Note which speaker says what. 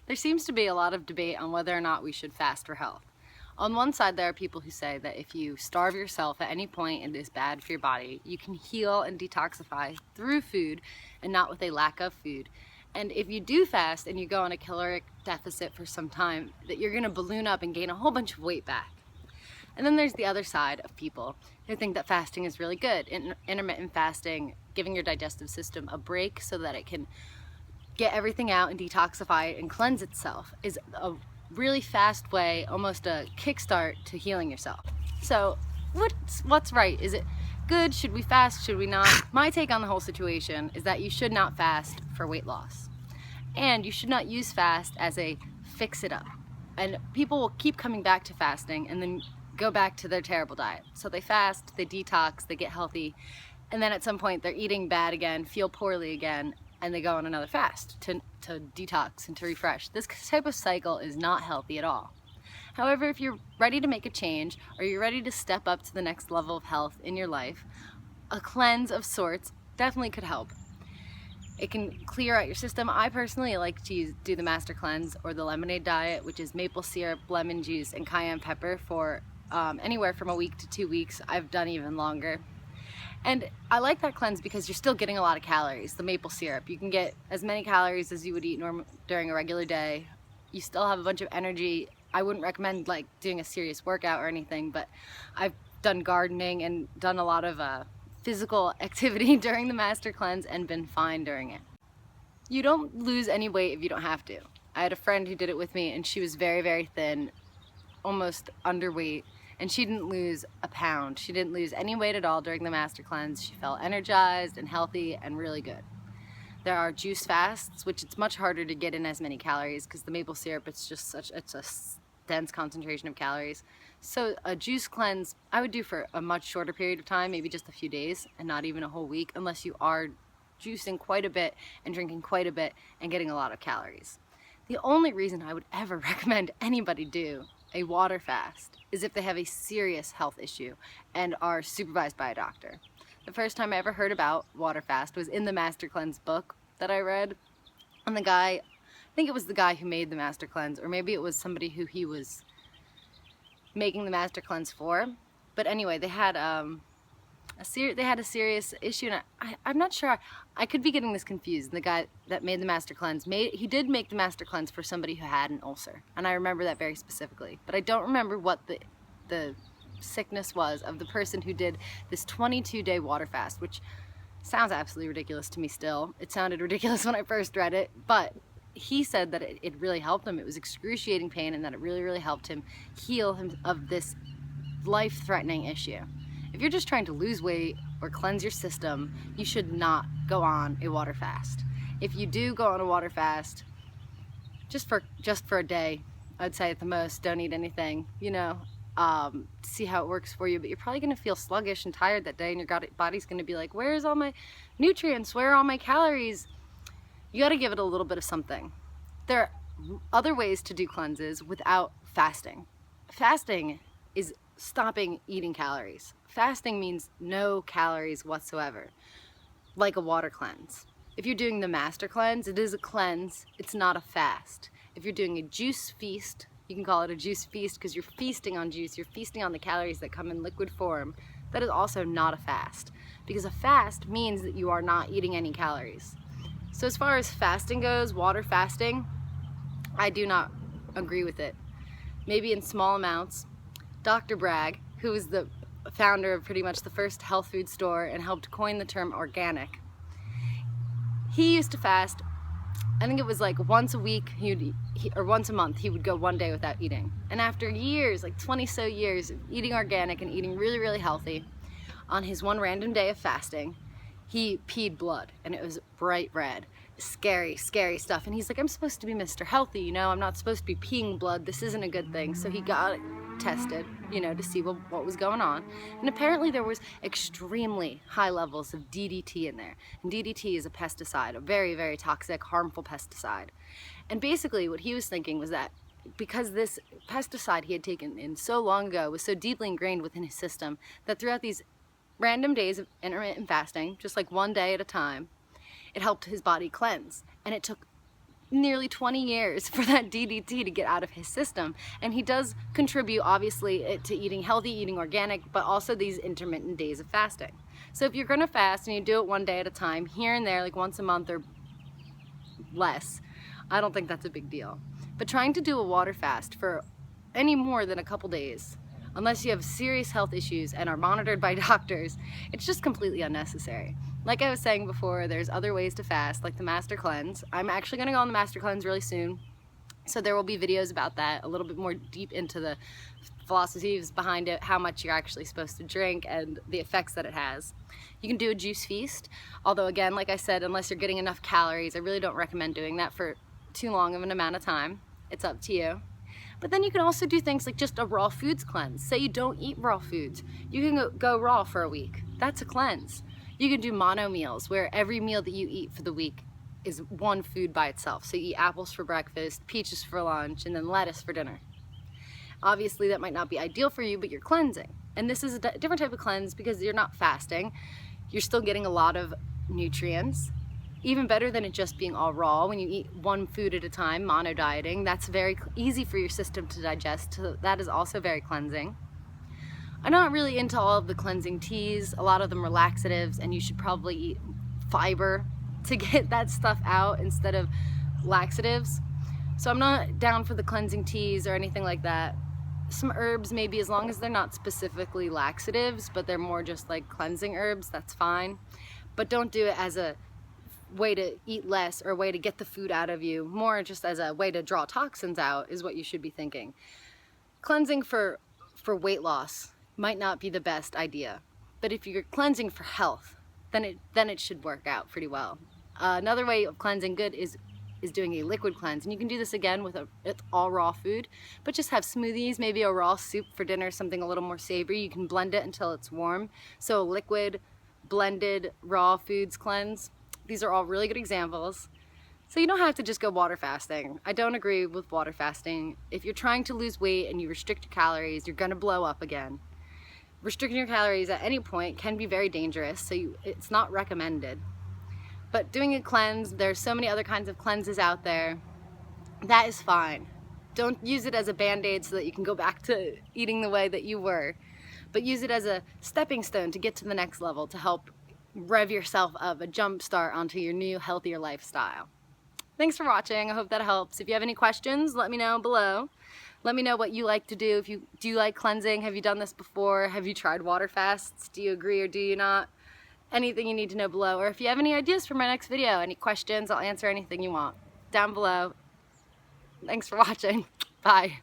Speaker 1: There seems to be a lot of debate on whether or not we should fast for health. On one side, there are people who say that if you starve yourself at any point and it is bad for your body, you can heal and detoxify through food and not with a lack of food. And if you do fast and you go on a caloric deficit for some time, that you're gonna balloon up and gain a whole bunch of weight back. And then there's the other side of people who think that fasting is really good. Intermittent fasting, giving your digestive system a break so that it can get everything out and detoxify and cleanse itself, is a really fast way, almost a kickstart to healing yourself. So what's right? Is it good? Should we fast? Should we not? My take on the whole situation is that you should not fast for weight loss. And you should not use fast as a fix it up. And people will keep coming back to fasting and then go back to their terrible diet. So they fast, they detox, they get healthy, and then at some point they're eating bad again, feel poorly again, and they go on another fast to detox and to refresh. This type of cycle is not healthy at all. However, if you're ready to make a change or you're ready to step up to the next level of health in your life, a cleanse of sorts definitely could help. It can clear out your system. I personally like to do the Master Cleanse or the lemonade diet, which is maple syrup, lemon juice, and cayenne pepper for anywhere from a week to 2 weeks. I've done even longer. And I like that cleanse because you're still getting a lot of calories. The maple syrup, you can get as many calories as you would eat during a regular day. You still have a bunch of energy. I wouldn't recommend like doing a serious workout or anything, but I've done gardening and done a lot of physical activity during the Master Cleanse and been fine during it. You don't lose any weight if you don't have to. I had a friend who did it with me and she was very, very thin, almost underweight, and she didn't lose a pound. She didn't lose any weight at all during the Master Cleanse. She felt energized and healthy and really good. There are juice fasts, which it's much harder to get in as many calories because the maple syrup, it's a dense concentration of calories. So a juice cleanse I would do for a much shorter period of time, maybe just a few days and not even a whole week, unless you are juicing quite a bit and drinking quite a bit and getting a lot of calories. The only reason I would ever recommend anybody do a water fast is if they have a serious health issue and are supervised by a doctor. The first time I ever heard about water fast was in the Master Cleanse book that I read, and the guy, I think it was the guy who made the Master Cleanse, or maybe it was somebody who he was making the Master Cleanse for, but anyway, they had a serious issue, and I'm not sure, I could be getting this confused. The guy that made the Master Cleanse, he did make the Master Cleanse for somebody who had an ulcer, and I remember that very specifically, but I don't remember what the sickness was of the person who did this 22-day water fast, which sounds absolutely ridiculous to me still. It sounded ridiculous when I first read it, but he said that it really helped him. It was excruciating pain, and that it really, really helped him heal him of this life-threatening issue. If you're just trying to lose weight or cleanse your system, you should not go on a water fast. If you do go on a water fast, just for a day, I'd say at the most, don't eat anything, see how it works for you, but you're probably going to feel sluggish and tired that day, and your body's going to be like, where's all my nutrients? Where are all my calories? You got to give it a little bit of something. There are other ways to do cleanses without fasting. Fasting is stopping eating calories. Fasting means no calories whatsoever, like a water cleanse. If you're doing the Master Cleanse, it is a cleanse, it's not a fast. If you're doing a juice feast, you can call it a juice feast because you're feasting on juice, you're feasting on the calories that come in liquid form. That is also not a fast, because a fast means that you are not eating any calories. So as far as fasting goes, water fasting, I do not agree with it. Maybe in small amounts. Dr. Bragg, who was the founder of pretty much the first health food store and helped coin the term organic, he used to fast, I think it was like once a week, or once a month, he would go one day without eating. And after years, like 20 so years of eating organic and eating really, really healthy, on his one random day of fasting, he peed blood, and it was bright red. Scary, scary stuff. And he's like, I'm supposed to be Mr. Healthy, I'm not supposed to be peeing blood. This isn't a good thing. So he got it tested, to see what was going on. And apparently there was extremely high levels of DDT in there. And DDT is a pesticide, a very, very toxic, harmful pesticide. And basically what he was thinking was that because this pesticide he had taken in so long ago was so deeply ingrained within his system, that throughout these random days of intermittent fasting, just like one day at a time, it helped his body cleanse. And it took nearly 20 years for that DDT to get out of his system. And he does contribute, obviously, to eating healthy, eating organic, but also these intermittent days of fasting. So if you're gonna fast and you do it one day at a time, here and there, like once a month or less, I don't think that's a big deal. But trying to do a water fast for any more than a couple days, unless you have serious health issues and are monitored by doctors, it's just completely unnecessary. Like I was saying before, there's other ways to fast, like the Master Cleanse. I'm actually gonna go on the Master Cleanse really soon, so there will be videos about that, a little bit more deep into the philosophies behind it, how much you're actually supposed to drink and the effects that it has. You can do a juice feast, although again, like I said, unless you're getting enough calories, I really don't recommend doing that for too long of an amount of time. It's up to you. But then you can also do things like just a raw foods cleanse. Say you don't eat raw foods. You can go raw for a week. That's a cleanse. You can do mono meals, where every meal that you eat for the week is one food by itself. So you eat apples for breakfast, peaches for lunch, and then lettuce for dinner. Obviously that might not be ideal for you, but you're cleansing. And this is a different type of cleanse because you're not fasting. You're still getting a lot of nutrients. Even better than it just being all raw. When you eat one food at a time, mono dieting, that's very easy for your system to digest. So that is also very cleansing. I'm not really into all of the cleansing teas. A lot of them are laxatives, and you should probably eat fiber to get that stuff out instead of laxatives. So I'm not down for the cleansing teas or anything like that. Some herbs maybe, as long as they're not specifically laxatives, but they're more just like cleansing herbs, that's fine. But don't do it as a way to eat less or a way to get the food out of you. More just as a way to draw toxins out is what you should be thinking. Cleansing for weight loss might not be the best idea, but if you're cleansing for health, then it should work out pretty well. Another way of cleansing good is doing a liquid cleanse, and you can do this again with all raw food, but just have smoothies, maybe a raw soup for dinner, something a little more savory. You can blend it until it's warm. So a liquid, blended, raw foods cleanse. These are all really good examples. So you don't have to just go water fasting. I don't agree with water fasting. If you're trying to lose weight and you restrict your calories, you're gonna blow up again. Restricting your calories at any point can be very dangerous, so it's not recommended. But doing a cleanse, there's so many other kinds of cleanses out there, that is fine. Don't use it as a band-aid so that you can go back to eating the way that you were, but use it as a stepping stone to get to the next level, to help rev yourself up, a jump start onto your new, healthier lifestyle. Thanks for watching. I hope that helps. If you have any questions, let me know below. Let me know what you like to do. Do you like cleansing? Have you done this before? Have you tried water fasts? Do you agree or do you not? Anything you need to know below. Or if you have any ideas for my next video, any questions, I'll answer anything you want down below. Thanks for watching. Bye.